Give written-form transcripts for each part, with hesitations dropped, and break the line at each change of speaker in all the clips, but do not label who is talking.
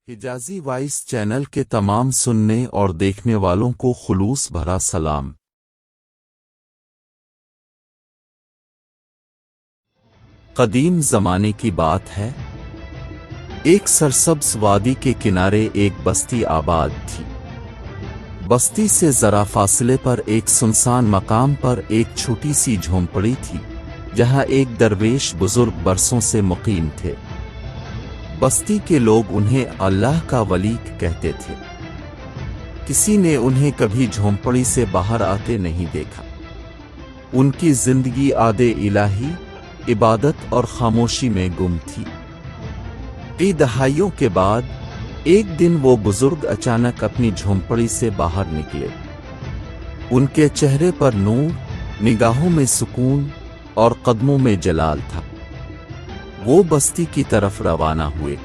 حجازی voice channel کے تمام سننے اور دیکھنے والوں کو خلوص بھرا سلام۔ قدیم زمانے کی بات ہے، ایک سرسبز وادی کے کنارے ایک بستی آباد تھی۔ بستی سے ذرا فاصلے پر ایک سنسان مقام پر ایک چھوٹی سی جھونپڑی تھی، جہاں ایک درویش بزرگ برسوں سے مقیم تھے۔ بستی کے لوگ انہیں اللہ کا ولی کہتے تھے۔ کسی نے انہیں کبھی جھونپڑی سے باہر آتے نہیں دیکھا۔ ان کی زندگی عہد الہی، عبادت اور خاموشی میں گم تھی۔ کئی دہائیوں کے بعد ایک دن وہ بزرگ اچانک اپنی جھونپڑی سے باہر نکلے۔ ان کے چہرے پر نور، نگاہوں میں سکون اور قدموں میں جلال تھا۔ وہ بستی کی طرف روانہ ہوئے۔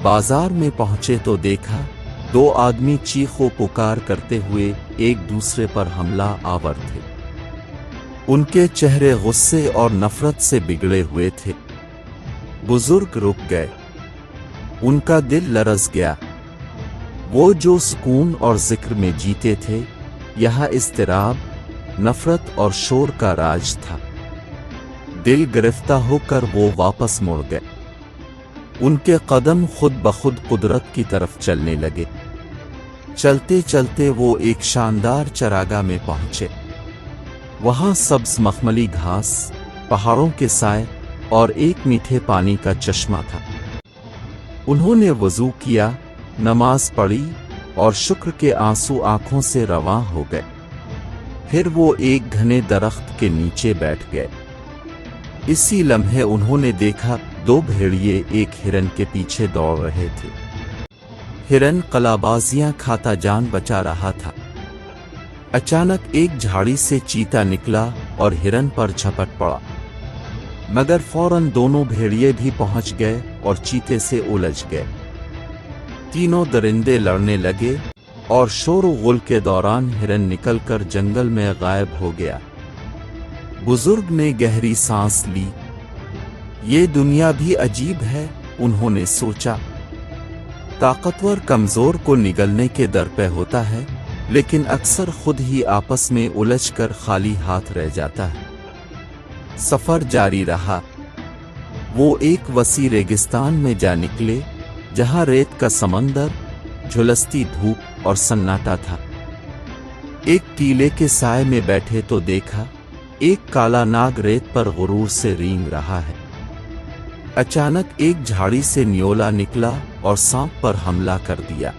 بازار میں پہنچے تو دیکھا دو آدمی چیخ و پکار کرتے ہوئے ایک دوسرے پر حملہ آور تھے۔ ان کے چہرے غصے اور نفرت سے بگڑے ہوئے تھے۔ بزرگ رک گئے، ان کا دل لرز گیا۔ وہ جو سکون اور ذکر میں جیتے تھے، یہاں اضطراب، نفرت اور شور کا راج تھا۔ دل گرفتہ ہو کر وہ واپس مڑ گئے۔ ان کے قدم خود بخود قدرت کی طرف چلنے لگے۔ چلتے چلتے وہ ایک شاندار چراگاہ میں پہنچے۔ وہاں سبز مخملی گھاس، پہاڑوں کے سائے اور ایک میٹھے پانی کا چشمہ تھا۔ انہوں نے وضو کیا، نماز پڑھی اور شکر کے آنسو آنکھوں سے رواں ہو گئے۔ پھر وہ ایک گھنے درخت کے نیچے بیٹھ گئے۔ اسی لمحے انہوں نے دیکھا دو بھیڑیے ایک ہرن کے پیچھے دوڑ رہے تھے۔ ہرن قلابازیاں کھاتا جان بچا رہا تھا۔ اچانک ایک جھاڑی سے چیتا نکلا اور ہرن پر جھپٹ پڑا، مگر فوراً دونوں بھیڑیے بھی پہنچ گئے اور چیتے سے الجھ گئے۔ تینوں درندے لڑنے لگے اور شور و غل کے دوران ہرن نکل کر جنگل میں غائب ہو گیا۔ بزرگ نے گہری سانس لی۔ یہ دنیا بھی عجیب ہے، انہوں نے سوچا۔ طاقتور کمزور کو نگلنے کے در پہ ہوتا ہے، لیکن اکثر خود ہی آپس میں الجھ کر خالی ہاتھ رہ جاتا ہے۔ سفر جاری رہا۔ وہ ایک وسیع ریگستان میں جا نکلے، جہاں ریت کا سمندر، جھلستی دھوپ اور سناٹا تھا۔ ایک ٹیلے کے سائے میں بیٹھے تو دیکھا ایک کالا ناگ ریت پر غرور سے رینگ رہا ہے۔ اچانک ایک جھاڑی سے نیولا نکلا اور سانپ پر حملہ کر دیا۔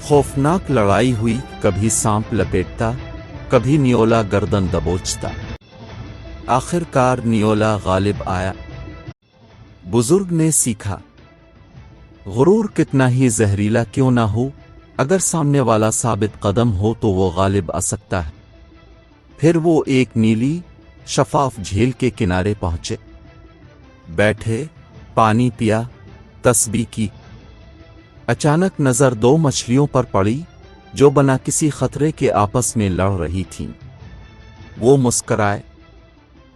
خوفناک لڑائی ہوئی، کبھی سانپ لپیٹتا، کبھی نیولا گردن دبوچتا۔ آخر کار نیولا غالب آیا۔ بزرگ نے سیکھا، غرور کتنا ہی زہریلا کیوں نہ ہو، اگر سامنے والا ثابت قدم ہو تو وہ غالب آ سکتا ہے۔ پھر وہ ایک نیلی، شفاف جھیل کے کنارے پہنچے، بیٹھے، پانی پیا، تسبیح کی۔ اچانک نظر دو مچھلیوں پر پڑی جو بنا کسی خطرے کے آپس میں لڑ رہی تھیں۔ وہ مسکرائے۔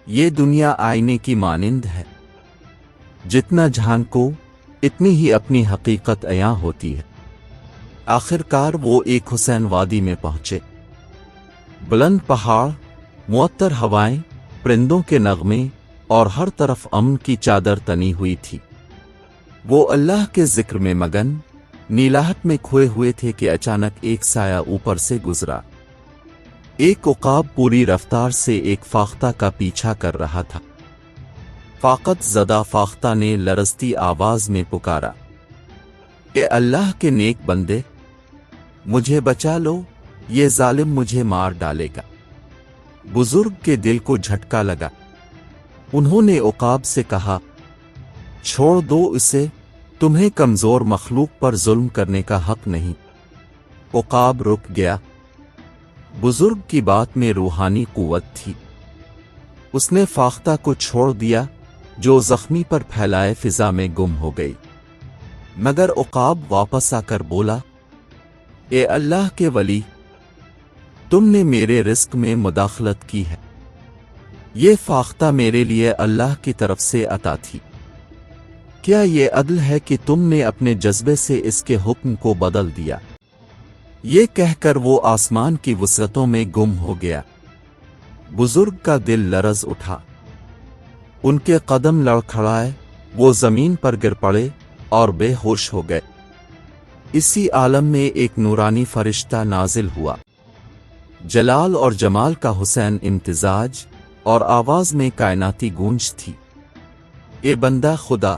یہ دنیا آئینے کی مانند ہے، جتنا جھانکو اتنی ہی اپنی حقیقت عیاں ہوتی ہے۔ آخر کار وہ ایک حسین وادی میں پہنچے۔ بلند پہاڑ، معطر ہوائیں، پرندوں کے نغمے اور ہر طرف امن کی چادر تنی ہوئی تھی۔ وہ اللہ کے ذکر میں مگن، نیلاہٹ میں کھوئے ہوئے تھے کہ اچانک ایک سایہ اوپر سے گزرا۔ ایک عقاب پوری رفتار سے ایک فاختہ کا پیچھا کر رہا تھا۔ فاقت زدہ فاختہ نے لرزتی آواز میں پکارا، اے اللہ کے نیک بندے، مجھے بچا لو، یہ ظالم مجھے مار ڈالے گا۔ بزرگ کے دل کو جھٹکا لگا۔ انہوں نے عقاب سے کہا، چھوڑ دو اسے، تمہیں کمزور مخلوق پر ظلم کرنے کا حق نہیں۔ عقاب رک گیا۔ بزرگ کی بات میں روحانی قوت تھی۔ اس نے فاختہ کو چھوڑ دیا، جو زخمی پر پھیلائے فضا میں گم ہو گئی۔ مگر عقاب واپس آ کر بولا، اے اللہ کے ولی، تم نے میرے رزق میں مداخلت کی ہے۔ یہ فاختہ میرے لیے اللہ کی طرف سے عطا تھی۔ کیا یہ عدل ہے کہ تم نے اپنے جذبے سے اس کے حکم کو بدل دیا؟ یہ کہہ کر وہ آسمان کی وسعتوں میں گم ہو گیا۔ بزرگ کا دل لرز اٹھا، ان کے قدم لڑکھڑائے، وہ زمین پر گر پڑے اور بے ہوش ہو گئے۔ اسی عالم میں ایک نورانی فرشتہ نازل ہوا، جلال اور جمال کا حسین امتزاج، اور آواز میں کائناتی گونج تھی۔ اے بندہ خدا،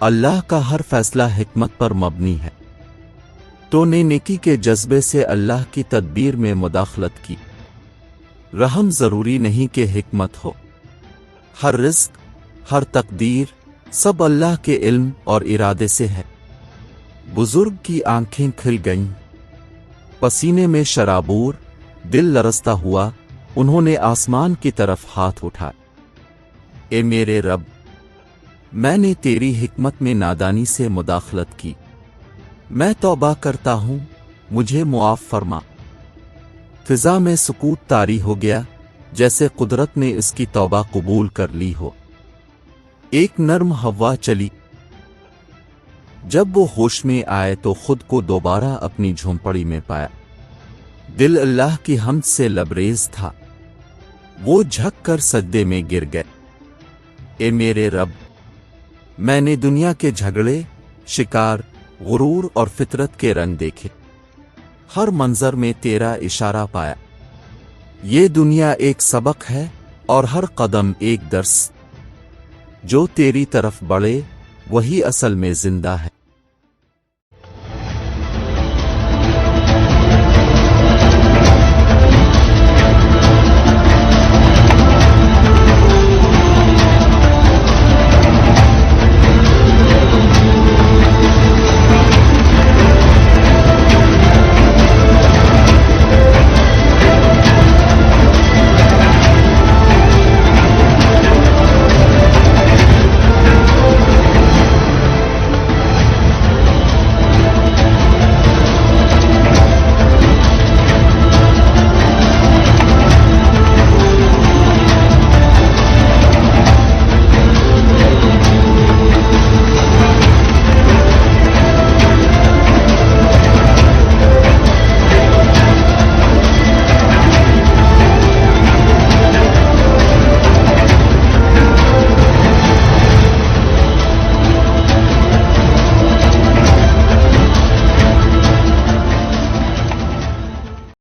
اللہ کا ہر فیصلہ حکمت پر مبنی ہے۔ تو نے نیکی کے جذبے سے اللہ کی تدبیر میں مداخلت کی۔ رحم ضروری نہیں کہ حکمت ہو، ہر رزق، ہر تقدیر، سب اللہ کے علم اور ارادے سے ہے۔ بزرگ کی آنکھیں کھل گئیں، پسینے میں شرابور، دل لرزتا ہوا انہوں نے آسمان کی طرف ہاتھ اٹھائے۔ اے میرے رب، میں نے تیری حکمت میں نادانی سے مداخلت کی، میں توبہ کرتا ہوں، مجھے معاف فرما۔ فضا میں سکوت طاری ہو گیا، جیسے قدرت نے اس کی توبہ قبول کر لی ہو۔ ایک نرم ہوا چلی، جب وہ ہوش میں آئے تو خود کو دوبارہ اپنی جھونپڑی میں پایا۔ دل اللہ کی حمد سے لبریز تھا، وہ جھک کر سجدے میں گر گئے۔ اے میرے رب، میں نے دنیا کے جھگڑے، شکار، غرور اور فطرت کے رنگ دیکھے، ہر منظر میں تیرا اشارہ پایا۔ یہ دنیا ایک سبق ہے اور ہر قدم ایک درس، جو تیری طرف بڑھے وہی اصل میں زندہ ہے۔